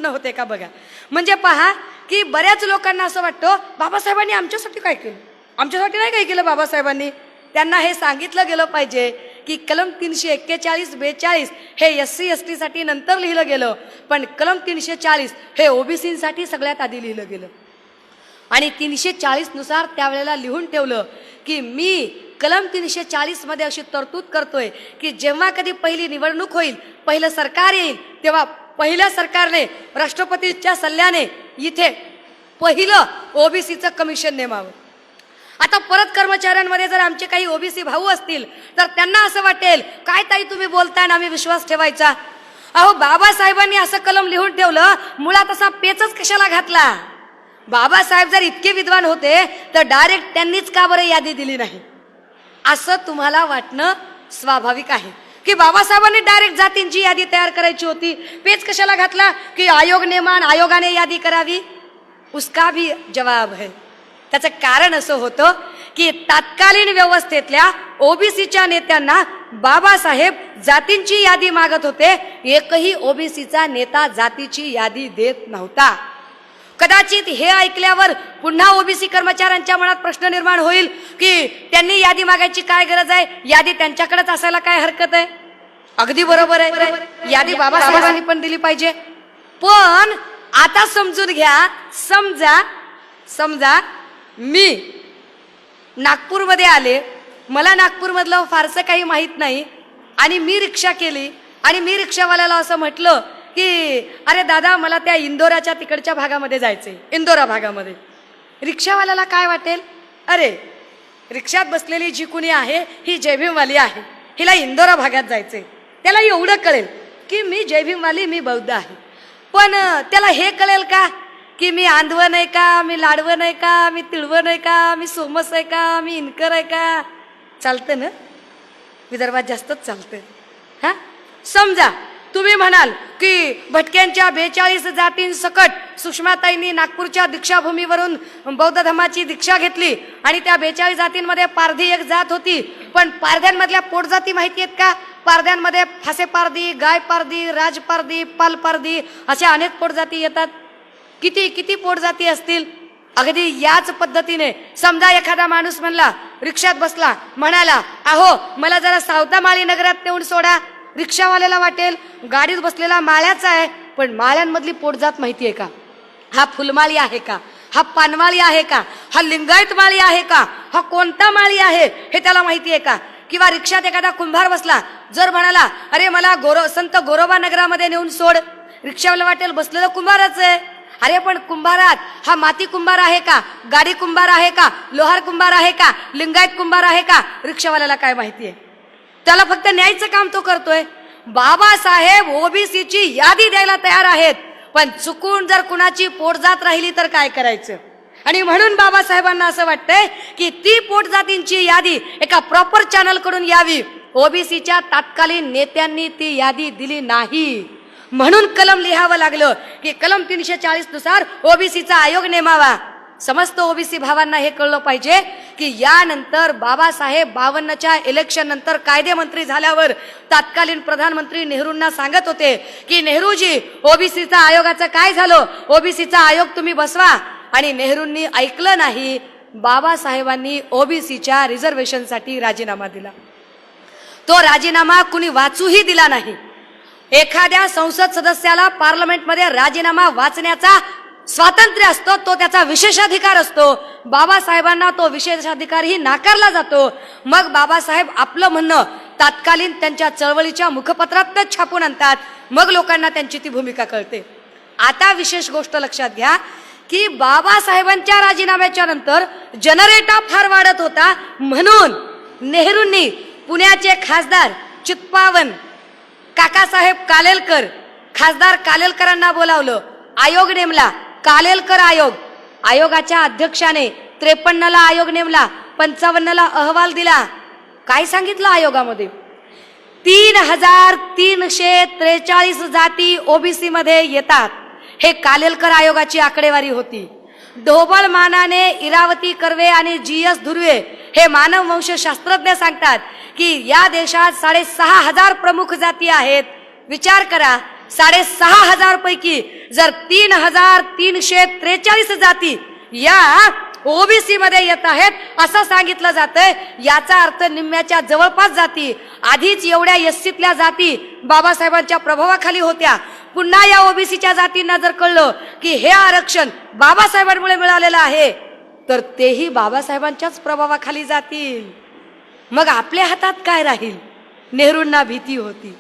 होते का बघा. म्हणजे पहा की बऱ्याच लोकांना असं वाटतं बाबासाहेबांनी आमच्यासाठी काय केलं, आमच्यासाठी नाही काय केलं बाबासाहेबांनी. त्यांना हे सांगितलं गेलं पाहिजे की कलम 341, 42 हे SC ST साठी नंतर लिहिलं गेलं, पण कलम 340 हे ओबीसीसाठी सगळ्यात आधी लिहिलं गेलं. आणि 340 नुसार त्यावेळेला लिहून ठेवलं की मी कलम 340 मध्ये अशी तरतूद करतोय की जेव्हा कधी पहिली निवडणूक होईल, पहिलं सरकार येईल, तेव्हा पहिल्या सरकारने राष्ट्रपतीच्या सल्ल्याने इथे पहिलं ओबीसीचं कमिशन नेमावं. आता परत कर्मचाऱ्यांमध्ये जर आमचे काही ओबीसी भाऊ असतील तर त्यांना असं वाटेल काय ताई तुम्ही बोलताय ना, आम्ही विश्वास ठेवायचा. अहो बाबासाहेबांनी असं कलम लिहून ठेवलं, मुळात असा पेचच कशाला घातला. बाबासाहेब जर इतके विद्वान होते तर डायरेक्ट त्यांनीच का बरं यादी दिली नाही, असं तुम्हाला वाटणं स्वाभाविक आहे की बाबासाहेबांनी डायरेक्ट जातींची यादी तयार करायची होती, पेच कशाला घातला की आयोग नेमान, आयोगाने यादी करावी. उसका भी जवाब है. त्याचं कारण असं होतं की तत्कालीन व्यवस्थेतल्या ओबीसीच्या नेत्यांना बाबासाहेब जातींची यादी मागत होते, एकही ओबीसीचा नेता जातीची यादी देत नव्हता. कदाचित हे ऐकल्यावर पुन्हा ओबीसी कर्मचाऱ्यांच्या मनात प्रश्न निर्माण होईल की त्यांनी यादी मागायची काय गरज आहे, यादी त्यांच्याकडेच असायला काय हरकत आहे. अगदी बरोबर आहे, यादी बाबासाहेबांनी पण दिली पाहिजे. पण आता समजून घ्या, समजा मी नागपूरमध्ये आले, मला नागपूरमधलं फारसं काही माहीत नाही आणि मी रिक्षा केली आणि मी रिक्षावाल्याला असं म्हटलं की अरे दादा मला त्या इंदोराच्या तिकडच्या भागामध्ये जायचंय, इंदोरा भागामध्ये. रिक्षावाल्याला काय वाटेल, अरे रिक्षात बसलेली जी कुणी आहे ही जयभीमवाली आहे, हिला इंदोरा भागात जायचंय. त्याला एवढं कळेल की मी जयभीमवाली, मी बौद्ध आहे. पण त्याला हे कळेल का की मी आंधवं नाही का, मी लाडवं नाही का, मी तिळवं नाही का, मी सोमस आहे का, मी इनकर आहे का. चालतं ना, विदर्भात जास्तच चालतं. हा समजा तुम्ही म्हणाल की भटक्यांच्या 42 जातींसकट सुषमाताईंनी नागपूरच्या दीक्षाभूमीवरून बौद्ध धर्माची दीक्षा घेतली आणि त्या 42 जातींमध्ये पारधी एक जात होती. पण पारध्यांमधल्या पोटजाती माहिती आहेत का? पारध्यांमध्ये फासे पारधी, गाय पारधी, राज पारधी, पाल पारधी अशा अनेक पोटजाती येतात. किती पोटजाती असतील. अगदी याच पद्धतीने समजा एखादा माणूस म्हणला, रिक्षात बसला, म्हणाला अहो मला जरा सावतामाळी नगरात नेऊन सोडा. रिक्षावाल्याला वाटेल गाडीत बसलेला माळ्याचा आहे, पण माळ्यांमधली पोटजात माहिती आहे का? हा फुलमाळी आहे का, हा पानमाळी आहे का, हा लिंगायत माळी आहे का, हा कोणता माळी आहे हे त्याला माहिती आहे का? किंवा रिक्षात एखादा कुंभार बसला, जर म्हणाला अरे मला संत गोरोबा नगरामध्ये नेऊन सोड, रिक्षावाला वाटेल बसलेलं कुंभारच आहे. अरे पण कुंभारात हा माती कुंभार आहे का, गाडी कुंभार आहे का, लोहार कुंभार आहे का, लिंगायत कुंभार आहे का? रिक्षावाल्याला काय माहिती आहे? त्याला फक्त न्यायचं काम तो करतोय. बाबासाहेब ओबीसीची यादी द्यायला तयार आहेत, पण चुकून जर कुणाची पोटजात राहिली तर काय करायचं. आणि म्हणून बाबासाहेबांना असं वाटतंय की ती पोटजातींची यादी एका प्रॉपर चॅनल कडून यावी. ओबीसीच्या तत्कालीन नेत्यांनी ती यादी दिली नाही, म्हणून कलम लिहावं लागलं की कलम 340 नुसार ओबीसीचा आयोग नेमावा. समस्त ओबीसी भावांना हे कळलं पाहिजे की यानंतर बाबासाहेब 52च्या इलेक्शन नंतर कायदेमंत्री झाल्यावर तत्कालीन प्रधानमंत्री नेहरूंना सांगत होते की नेहरूजी ओबीसीचा आयोगाचं काय झालं, ओबीसीचा आयोग तुम्ही बसवा. आणि नेहरूंनी ऐकलं नाही. बाबासाहेबांनी ओबीसीच्या रिझर्वेशनसाठी राजीनामा दिला. तो राजीनामा कुणी वाचूही दिला नाही. एखाद्या संसद सदस्याला पार्लमेंटमध्ये राजीनामा वाचण्याचा स्वातंत्र्य असतो, तो त्याचा विशेषाधिकार असतो. बाबासाहेबांना तो विशेषाधिकारही नाकारला जातो. मग बाबासाहेब आपलं म्हणणं तत्कालीन त्यांच्या चळवळीच्या मुखपत्रात छापून आणतात. मग लोकांना त्यांची ती भूमिका कळते. आता विशेष गोष्ट लक्षात घ्या की बाबासाहेबांच्या राजीनाम्याच्या नंतर जनरेटा फार वाढत होता, म्हणून नेहरूंनी पुण्याचे खासदार चित्पावन काकासाहेब कालेलकर, खासदार कालेलकरांना बोलावलं. आयोग नेमला, कालेलकर आयोग. आयोगाच्या अध्यक्षाने 53ला आयोग नेमला, 55ला अहवाल दिला. काय सांगितलं आयोगामध्ये? 3343 जाती ओबीसी मध्ये येतात. हे कालेलकर आयोगाची आकडेवारी होती. ढोबळ मानाने इरावती कर्वे आणि GS धुर्वे हे मानववंश शास्त्रज्ञ सांगतात की या देशात 6500 प्रमुख जाती आहेत. विचार करा, 6,500 पैकी जर 3,343 जाती या ओबीसी मध्ये येत आहेत असं सांगितलं जातंय, याचा अर्थ निम्म्याच्या जवळपास जाती आधीच एवढ्या एससीतल्या जाती बाबासाहेबांच्या प्रभावाखाली होत्या. पुन्हा या ओबीसीच्या जातींना जर कळलं की हे आरक्षण बाबासाहेबांमुळे मिळालेलं आहे तर तेही बाबासाहेबांच्याच प्रभावाखाली जातील. मग आपल्या हातात काय राहील? नेहरूंना भीती होती.